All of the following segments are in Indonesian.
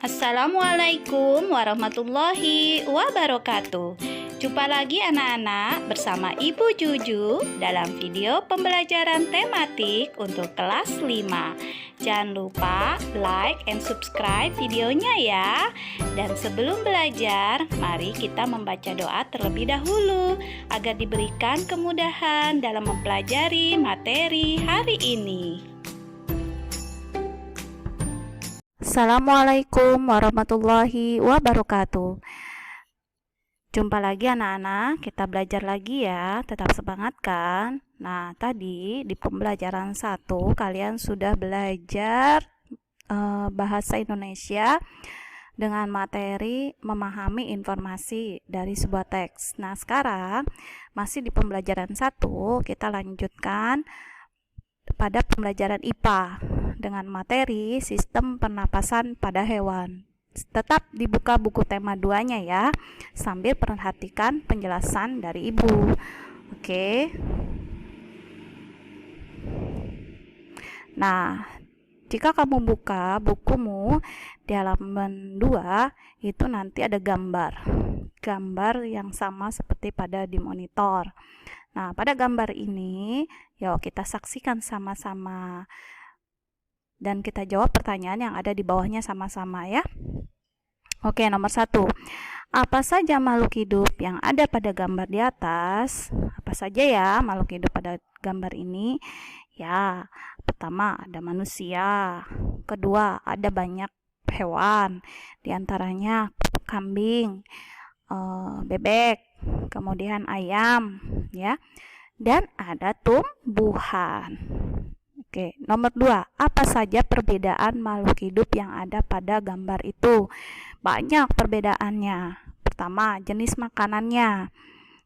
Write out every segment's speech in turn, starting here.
Assalamualaikum warahmatullahi wabarakatuh. Jumpa lagi anak-anak bersama Ibu Juju dalam video pembelajaran tematik untuk kelas 5. Jangan lupa like and subscribe videonya ya. Dan sebelum belajar, mari kita membaca doa terlebih dahulu agar diberikan kemudahan dalam mempelajari materi hari ini. Assalamualaikum warahmatullahi wabarakatuh. Jumpa lagi anak-anak, kita belajar lagi ya, tetap semangat kan? Nah, tadi di pembelajaran 1 kalian sudah belajar bahasa Indonesia dengan materi memahami informasi dari sebuah teks. Nah, sekarang masih di pembelajaran 1, kita lanjutkan pada pembelajaran IPA dengan materi sistem pernapasan pada hewan. Tetap dibuka buku tema 2-nya ya, sambil perhatikan penjelasan dari Ibu. Oke. Nah, jika kamu buka bukumu di halaman 2, itu nanti ada gambar yang sama seperti pada di monitor. Nah, pada gambar ini, yuk kita saksikan sama-sama dan kita jawab pertanyaan yang ada di bawahnya sama-sama ya. Oke, nomor 1. Apa saja makhluk hidup yang ada pada gambar di atas? Apa saja ya makhluk hidup pada gambar ini? Ya, pertama ada manusia. Kedua, ada banyak hewan. Di antaranya kambing, bebek, kemudian ayam, ya. Dan ada tumbuhan. Oke, nomor 2, apa saja perbedaan makhluk hidup yang ada pada gambar itu? Banyak perbedaannya. Pertama, jenis makanannya.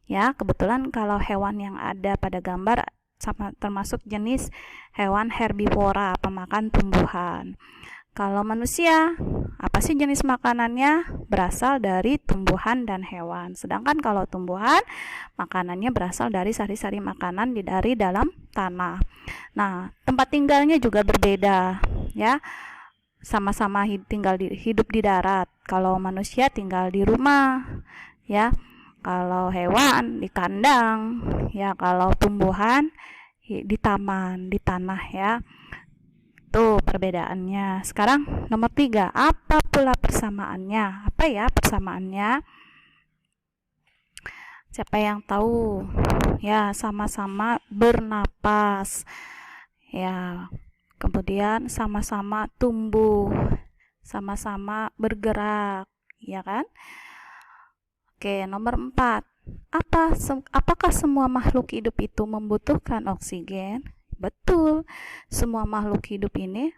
Ya, kebetulan kalau hewan yang ada pada gambar sama termasuk jenis hewan herbivora, pemakan tumbuhan. Kalau manusia, apa sih jenis makanannya? Berasal dari tumbuhan dan hewan. Sedangkan kalau tumbuhan, makanannya berasal dari sari-sari makanan dari dalam tanah. Nah, tempat tinggalnya juga berbeda, ya. Sama-sama hidup di darat. Kalau manusia tinggal di rumah, ya. Kalau hewan di kandang, ya. Kalau tumbuhan di taman, di tanah, ya. Tuh perbedaannya. Sekarang nomor 3, apa pula persamaannya? Apa ya persamaannya? Siapa yang tahu? Ya, sama-sama bernapas. Ya, kemudian sama-sama tumbuh, sama-sama bergerak, ya kan? Oke, nomor 4. Apakah semua makhluk hidup itu membutuhkan oksigen? Betul, semua makhluk hidup ini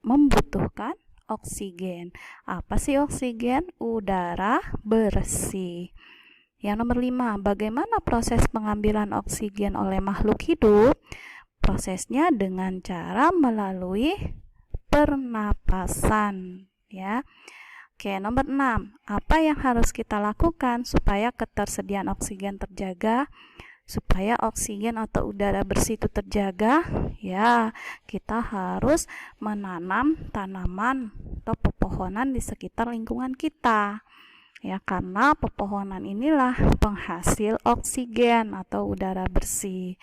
membutuhkan oksigen. Apa sih oksigen? Udara bersih. Yang nomor 5, bagaimana proses pengambilan oksigen oleh makhluk hidup? Prosesnya dengan cara melalui pernapasan, ya. Oke, nomor 6, apa yang harus kita lakukan supaya ketersediaan oksigen terjaga? Supaya oksigen atau udara bersih itu terjaga, ya, kita harus menanam tanaman atau pepohonan di sekitar lingkungan kita. Ya, karena pepohonan inilah penghasil oksigen atau udara bersih.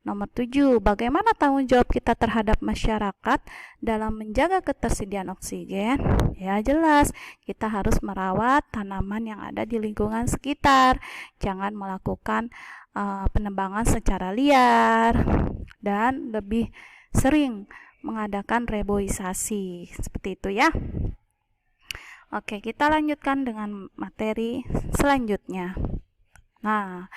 Nomor 7, bagaimana tanggung jawab kita terhadap masyarakat dalam menjaga ketersediaan oksigen? Ya, jelas, kita harus merawat tanaman yang ada di lingkungan sekitar. Jangan melakukan penebangan secara liar dan lebih sering mengadakan reboisasi. Seperti itu ya. Oke, kita lanjutkan dengan materi selanjutnya. Nah,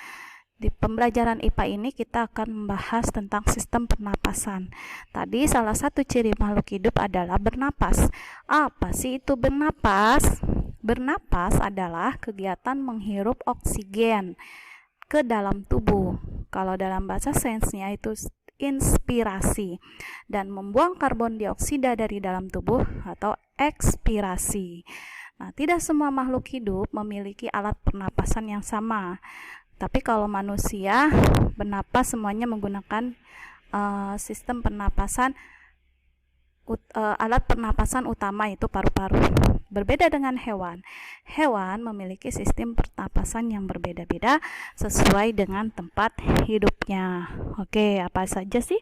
di pembelajaran IPA ini kita akan membahas tentang sistem pernapasan. Tadi salah satu ciri makhluk hidup adalah bernapas. Apa sih itu bernapas? Bernapas adalah kegiatan menghirup oksigen ke dalam tubuh. Kalau dalam bahasa sainsnya itu inspirasi, dan membuang karbon dioksida dari dalam tubuh atau ekspirasi. Nah, tidak semua makhluk hidup memiliki alat pernapasan yang sama. Tapi kalau manusia bernapas semuanya menggunakan sistem pernapasan alat pernapasan utama itu paru-paru. Berbeda dengan hewan. Hewan memiliki sistem pernapasan yang berbeda-beda sesuai dengan tempat hidupnya. Oke, apa saja sih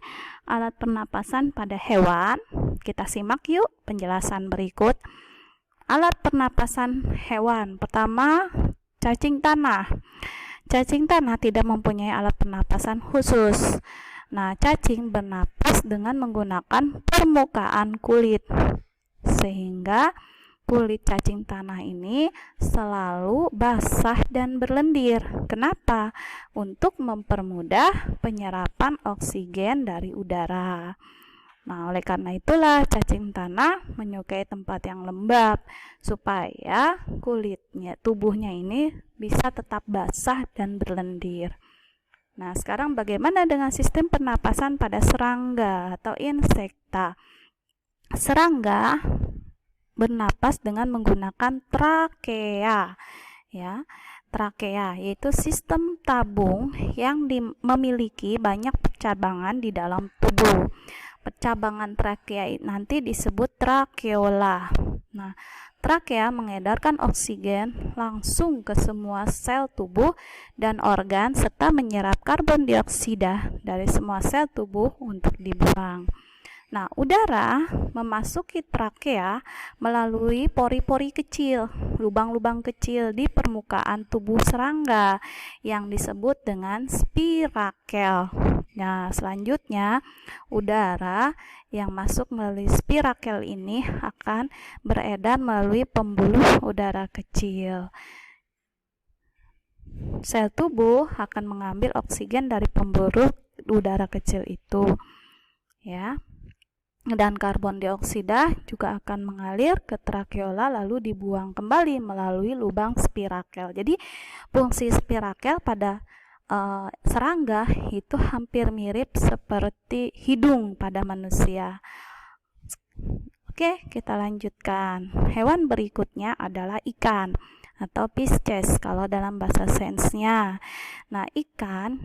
alat pernapasan pada hewan? Kita simak yuk penjelasan berikut. Alat pernapasan hewan. Pertama, cacing tanah. Cacing tanah tidak mempunyai alat pernapasan khusus. Nah, cacing bernapas dengan menggunakan permukaan kulit, sehingga kulit cacing tanah ini selalu basah dan berlendir. Kenapa? Untuk mempermudah penyerapan oksigen dari udara. Nah, oleh karena itulah cacing tanah menyukai tempat yang lembab supaya kulitnya, tubuhnya ini bisa tetap basah dan berlendir. Nah, sekarang bagaimana dengan sistem pernapasan pada serangga atau insekta? Serangga bernapas dengan menggunakan trakea, ya. Trakea yaitu sistem tabung yang memiliki banyak percabangan di dalam tubuh. Percabangan trakea nanti disebut trakeola. Nah, trakea mengedarkan oksigen langsung ke semua sel tubuh dan organ serta menyerap karbon dioksida dari semua sel tubuh untuk dibuang. Nah, udara memasuki trakea melalui pori-pori kecil, lubang-lubang kecil di permukaan tubuh serangga yang disebut dengan spirakel. Nah, selanjutnya udara yang masuk melalui spirakel ini akan beredar melalui pembuluh udara kecil. Sel tubuh akan mengambil oksigen dari pembuluh udara kecil itu, ya. Dan karbon dioksida juga akan mengalir ke trakeola lalu dibuang kembali melalui lubang spirakel. Jadi fungsi spirakel pada serangga itu hampir mirip seperti hidung pada manusia. Oke, kita lanjutkan. Hewan berikutnya adalah ikan atau Pisces kalau dalam bahasa sainsnya. Nah, ikan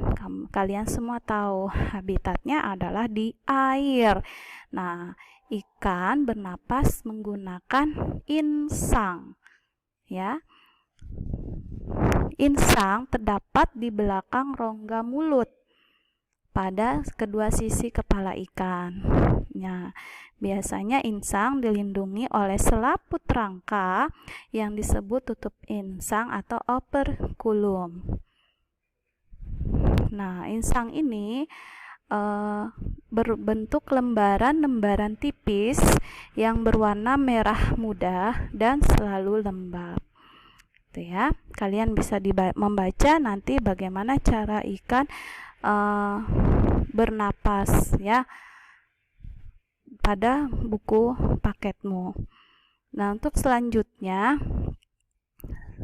kalian semua tahu habitatnya adalah di air. Nah, ikan bernapas menggunakan insang, ya. Insang terdapat di belakang rongga mulut pada kedua sisi kepala ikan. Nah, biasanya insang dilindungi oleh selaput rangka yang disebut tutup insang atau operculum. Nah, insang ini berbentuk lembaran-lembaran tipis yang berwarna merah muda dan selalu lembab. Itu ya, kalian bisa membaca nanti bagaimana cara ikan bernapas ya pada buku paketmu. Nah, untuk selanjutnya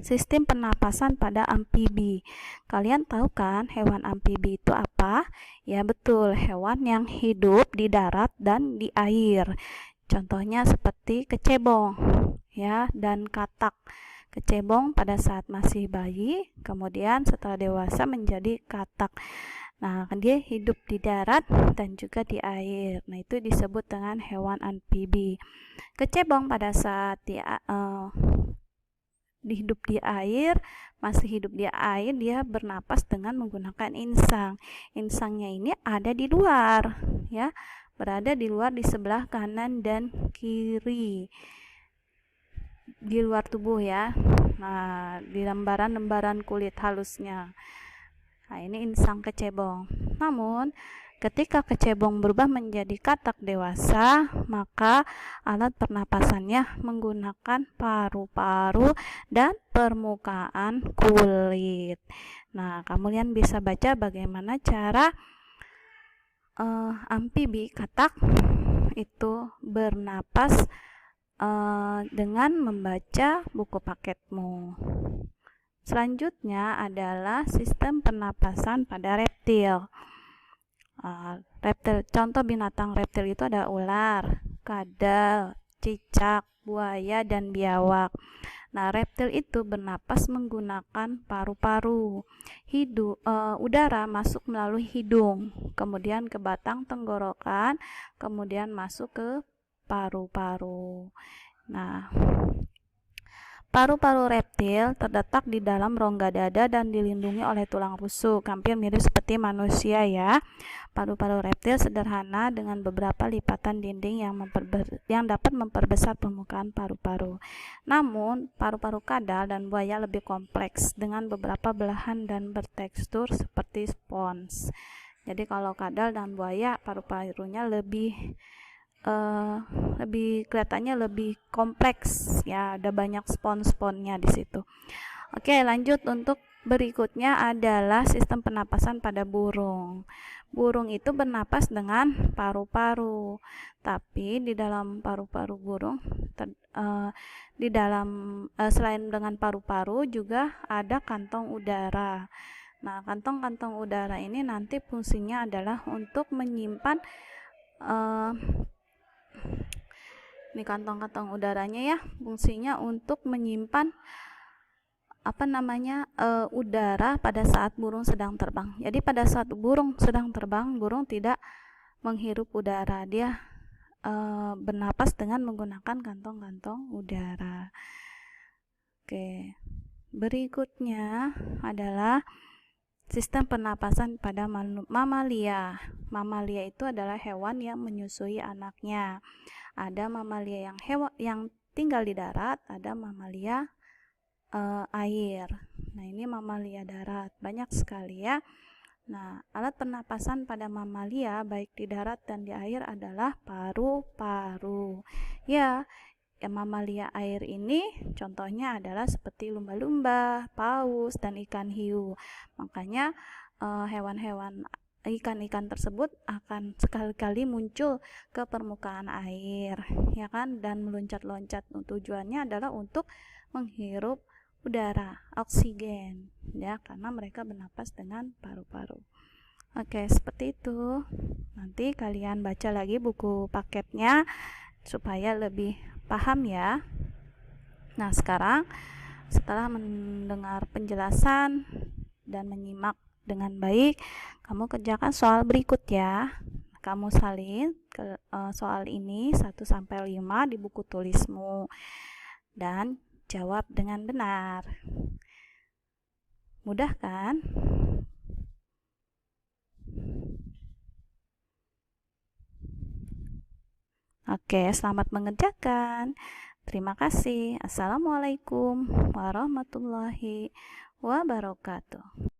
sistem pernapasan pada amfibi. Kalian tahu kan hewan amfibi itu apa? Ya betul, hewan yang hidup di darat dan di air. Contohnya seperti kecebong ya dan katak. Kecebong pada saat masih bayi, kemudian setelah dewasa menjadi katak. Nah, dia hidup di darat dan juga di air. Nah, itu disebut dengan hewan amfibi. Kecebong pada saat hidup di air, masih hidup di air, dia bernapas dengan menggunakan insang. Insangnya ini ada di luar, ya, berada di luar di sebelah kanan dan kiri, di luar tubuh ya. Nah, di lembaran-lembaran kulit halusnya. Nah, ini insang kecebong. Namun, ketika kecebong berubah menjadi katak dewasa, maka alat pernapasannya menggunakan paru-paru dan permukaan kulit. Nah, kalian bisa baca bagaimana cara amfibi katak itu bernapas dengan membaca buku paketmu. Selanjutnya adalah sistem pernapasan pada reptil. Reptil, contoh binatang reptil itu ada ular, kadal, cicak, buaya, dan biawak. Nah, reptil itu bernapas menggunakan paru-paru. Udara masuk melalui hidung, kemudian ke batang tenggorokan, kemudian masuk ke paru-paru. Nah, paru-paru reptil terletak di dalam rongga dada dan dilindungi oleh tulang rusuk, hampir mirip seperti manusia ya. Paru-paru reptil sederhana dengan beberapa lipatan dinding yang dapat memperbesar permukaan paru-paru. Namun, paru-paru kadal dan buaya lebih kompleks dengan beberapa belahan dan bertekstur seperti spons. Jadi kalau kadal dan buaya paru-parunya lebih kelihatannya lebih kompleks ya, ada banyak spon-sponnya di situ. Oke, lanjut. Untuk berikutnya adalah sistem pernapasan pada burung. Burung itu bernapas dengan paru-paru, tapi di dalam paru-paru burung selain dengan paru-paru juga ada kantong udara. Nah, kantong-kantong udara ini nanti fungsinya adalah untuk menyimpan ini kantong-kantong udaranya ya, fungsinya untuk menyimpan udara pada saat burung sedang terbang. Jadi pada saat burung sedang terbang, burung tidak menghirup udara, dia bernapas dengan menggunakan kantong-kantong udara. Oke, berikutnya adalah sistem pernapasan pada mamalia. Mamalia itu adalah hewan yang menyusui anaknya. Ada mamalia yang tinggal di darat, ada mamalia air. Nah, ini mamalia darat, banyak sekali ya. Nah, alat pernapasan pada mamalia baik di darat dan di air adalah paru-paru. Ya, mamalia air ini contohnya adalah seperti lumba-lumba, paus, dan ikan hiu. Makanya ikan-ikan tersebut akan sekali-kali muncul ke permukaan air, ya kan, dan meloncat-loncat. Tujuannya adalah untuk menghirup udara, oksigen, ya, karena mereka bernapas dengan paru-paru. Oke, seperti itu. Nanti kalian baca lagi buku paketnya supaya lebih paham ya. Nah, sekarang setelah mendengar penjelasan dan menyimak dengan baik, kamu kerjakan soal berikut ya. Kamu salin soal ini 1-5 di buku tulismu dan jawab dengan benar. Mudah kan? Oke, selamat mengerjakan. Terima kasih. Assalamualaikum warahmatullahi wabarakatuh.